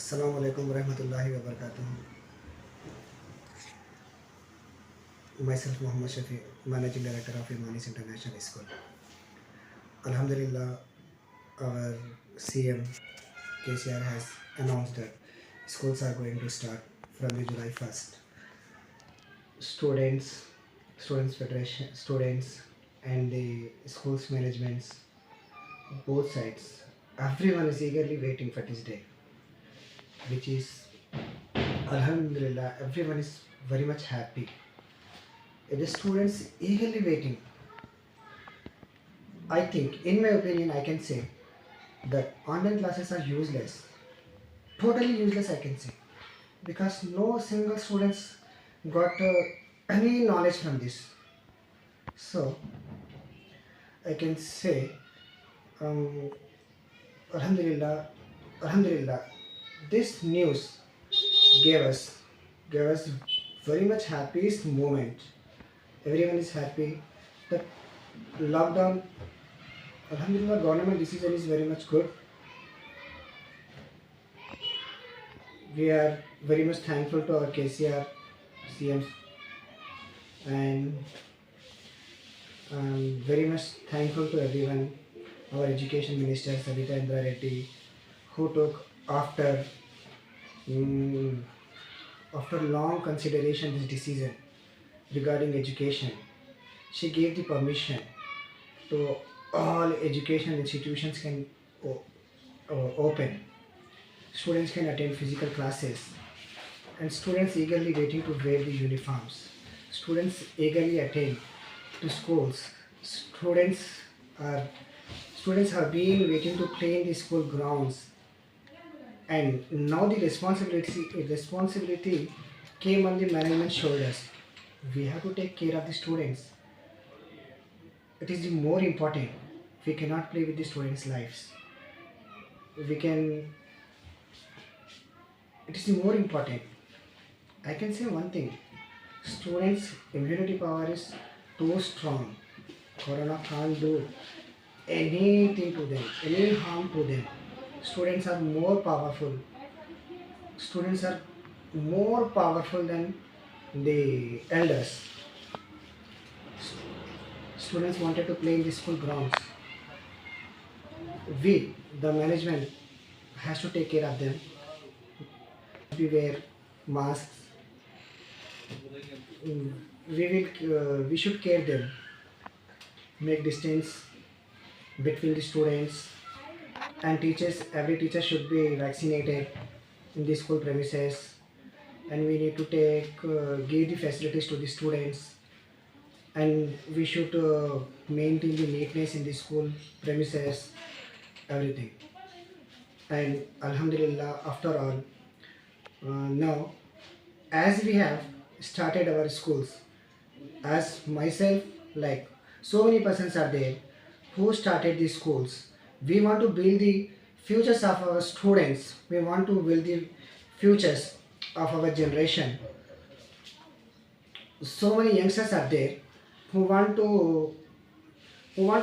Assalamu alaikum warahmatullahi wabarakatuh. Myself Muhammad Shafi, Managing Director of Imanis International School. Alhamdulillah, our CM KCR has announced that schools are going to start from the July 1st. Students, Students Federation, students and the schools managements, both sides, everyone is eagerly waiting for this day, which is Alhamdulillah, everyone is very much happy. The students eagerly waiting. I think, in my opinion, I can say that online classes are useless. Totally useless, I can say. Because no single students got any knowledge from this. So, I can say, um, Alhamdulillah, Alhamdulillah, this news gave us, gave us very much happiest moment. Everyone is happy that lockdown, Alhamdulillah, government decision is very much good. We are very much thankful to our KCR CMs, and very much thankful to everyone, our Education Minister Savita Indra Reddy, who took mm, after long consideration this decision regarding education. She gave the permission to all educational institutions can open. Students can attend physical classes, and students eagerly waiting to wear the uniforms. Students eagerly attend to schools. Students are students have been waiting to play in the school grounds, and now the responsibility came on the management's shoulders. We have to take care of the students. It is the more important. We cannot play with the students' lives. We can. It is the more important. I can say one thing. Students' immunity power is too strong. Corona can't do anything to them, any harm to them. Students are more powerful. Students are more powerful than the elders. Students wanted to play in the school grounds. We, the management, has to take care of them. We wear masks. We should care them. Make distance between the students and teachers. Every teacher should be vaccinated in the school premises, and we need to give the facilities to the students, and we should maintain the neatness in the school premises, everything. And Alhamdulillah, after all, now as we have started our schools, as myself, like so many persons are there who started these schools. We want to build the futures of our students. We want to build the futures of our generation. So many youngsters are there who want to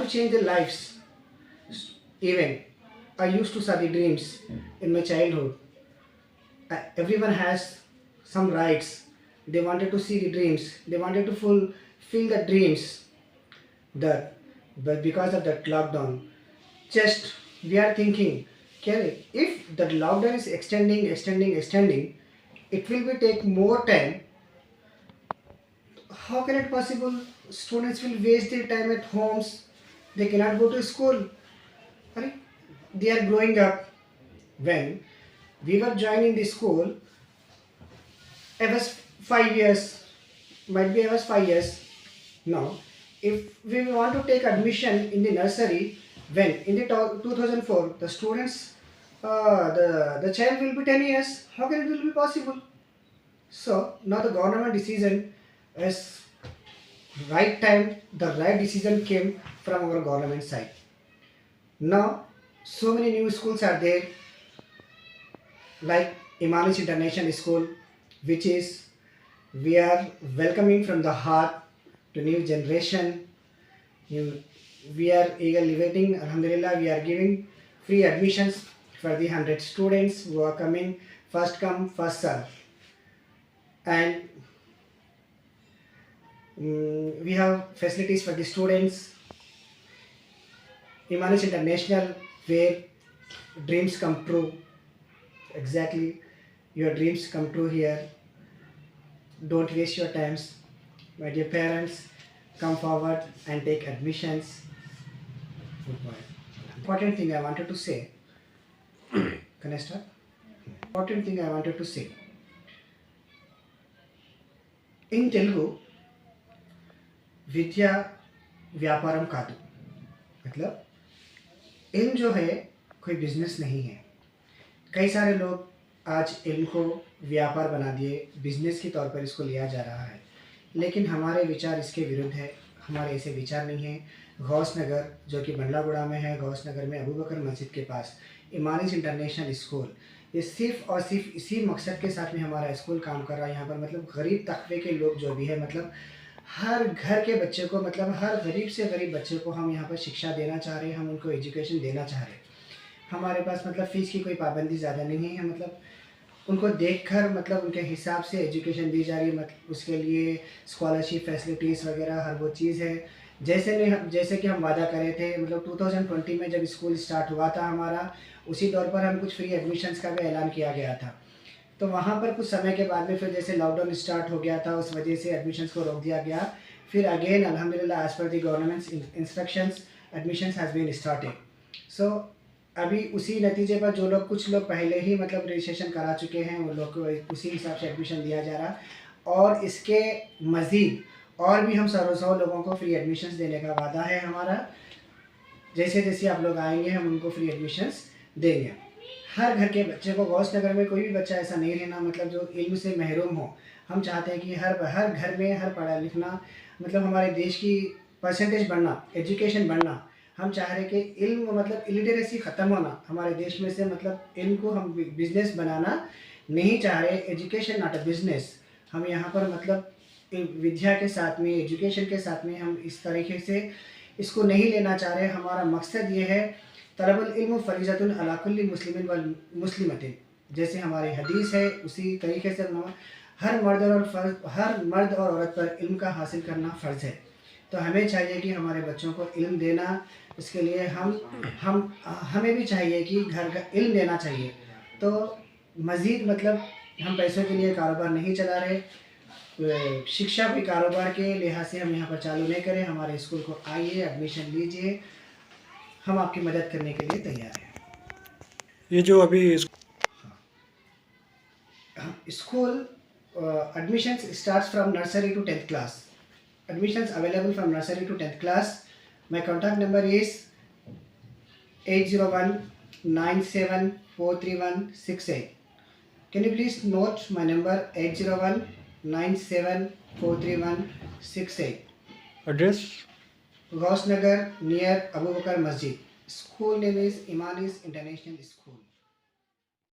change their lives. Even I used to study dreams in my childhood. Everyone has some rights. They wanted to see the dreams. They wanted to fulfill the dreams. That, but because of that lockdown, just we are thinking, okay, if the lockdown is extending, it will be take more time. How can it possible? Students will waste their time at homes. They cannot go to school. Right? They are growing up. When we were joining the school, I was 5 years. Might be I was 5 years. Now, if we want to take admission in the nursery, when in the 2004, the students, the child will be 10 years. How can it will be possible? So now the government decision is right time. The right decision came from our government side. Now, so many new schools are there, like Imanis International School, which is we are welcoming from the heart to new generation. We are eagerly waiting. Alhamdulillah, we are giving free admissions for the 100 students who are coming, first come first serve. And we have facilities for the students. Imanis International, where dreams come true. Exactly, your dreams come true here. Don't waste your times. My dear parents, come forward and take admissions. Good boy. Important thing I wanted to say. Can I start? Important thing I wanted to say. In Telugu, विद्या व्यापारम कादु, मतलब इल्म जो है कोई business नहीं है। कई सारे लोग आज इल्म को व्यापार बना दिए, बिजनेस के तौर पर इसको लिया जा रहा है, लेकिन हमारे विचार इसके विरुद्ध है। हमारे ऐसे विचार नहीं है। गौस नगर जो कि बंडलागुड़ा में है, गौस नगर में अबू बकर मस्जिद के पास इमानिस इंटरनेशनल स्कूल, ये सिर्फ और सिर्फ इसी मकसद के साथ में हमारा स्कूल काम कर रहा है। यहाँ पर मतलब गरीब तबके के लोग जो भी है, मतलब हर घर के बच्चे को, मतलब हर गरीब से गरीब बच्चे को हम यहाँ पर शिक्षा देना चाह रहे हैं, हम उनको एजुकेशन देना चाह रहे हैं। हमारे पास मतलब फ़ीस की कोई पाबंदी ज़्यादा नहीं है, मतलब उनको देखकर मतलब उनके हिसाब से एजुकेशन दी जा रही है। मतलब उसके लिए स्कॉलरशिप फैसिलिटीज़ वगैरह हर वो चीज़ है। जैसे कि हम वादा करे थे, मतलब 2020 में जब स्कूल स्टार्ट हुआ था हमारा, उसी दौर पर हम कुछ फ्री एडमिशन्स का भी ऐलान किया गया था। तो वहाँ पर कुछ समय के बाद में फिर जैसे लॉकडाउन स्टार्ट हो गया था, उस वजह से एडमिशन्स को रोक दिया गया। फिर अगेन अल्हम्दुलिल्लाह as per the government's instructions admissions has been started. So अभी उसी नतीजे पर जो लोग, कुछ लोग पहले ही मतलब रजिस्ट्रेशन करा चुके हैं, उन लोग को उसी हिसाब से एडमिशन दिया जा रहा। और इसके मज़ीद और भी हम 100 लोगों को फ्री एडमिशन्स देने का वादा है हमारा। जैसे जैसे आप लोग आएंगे हम उनको फ्री एडमिशन्स देंगे। हर घर के बच्चे को, गौस नगर में कोई भी बच्चा ऐसा नहीं रहना मतलब जो इल्म से महरूम हो। हम चाहते हैं कि हर घर में हर पढ़ा लिखना, मतलब हमारे देश की परसेंटेज बढ़ना, एजुकेशन बढ़ना। हम चाह रहे कि इल्म मतलब इलिटरेसी ख़त्म होना हमारे देश में से, मतलब इल्म को हम बिज़नेस बनाना नहीं चाह रहे। Education not a business. हम यहाँ पर मतलब विद्या के साथ में, एजुकेशन के साथ में हम इस तरीके से इसको नहीं लेना चाह रहे। हमारा मकसद ये है, तलबुल इल्म फरीज़तुन अला कुल्ली मुस्लिमिन वल मुस्लिमतिन, जैसे हमारी हदीस है उसी तरीके से हर मर्द और औरत पर इल्म का हासिल करना फ़र्ज़ है। तो हमें चाहिए कि हमारे बच्चों को इल्म देना, इसके लिए हमें भी चाहिए कि घर का इल्म देना चाहिए। तो मज़ीद मतलब हम पैसों के लिए कारोबार नहीं चला रहे, शिक्षा भी कारोबार के लिहाज से हम यहाँ पर चालू नहीं करें। हमारे स्कूल को आइए, एडमिशन लीजिए, हम आपकी मदद करने के लिए तैयार हैं। ये जो अभी school admissions starts from nursery to 10th class. Admissions available from nursery to 10th class. My contact number is 801-97-43168. Can you please note my number 801-97-43168. address? Ghaus Nagar near Abu Bakar Masjid. School name is Imanis International School.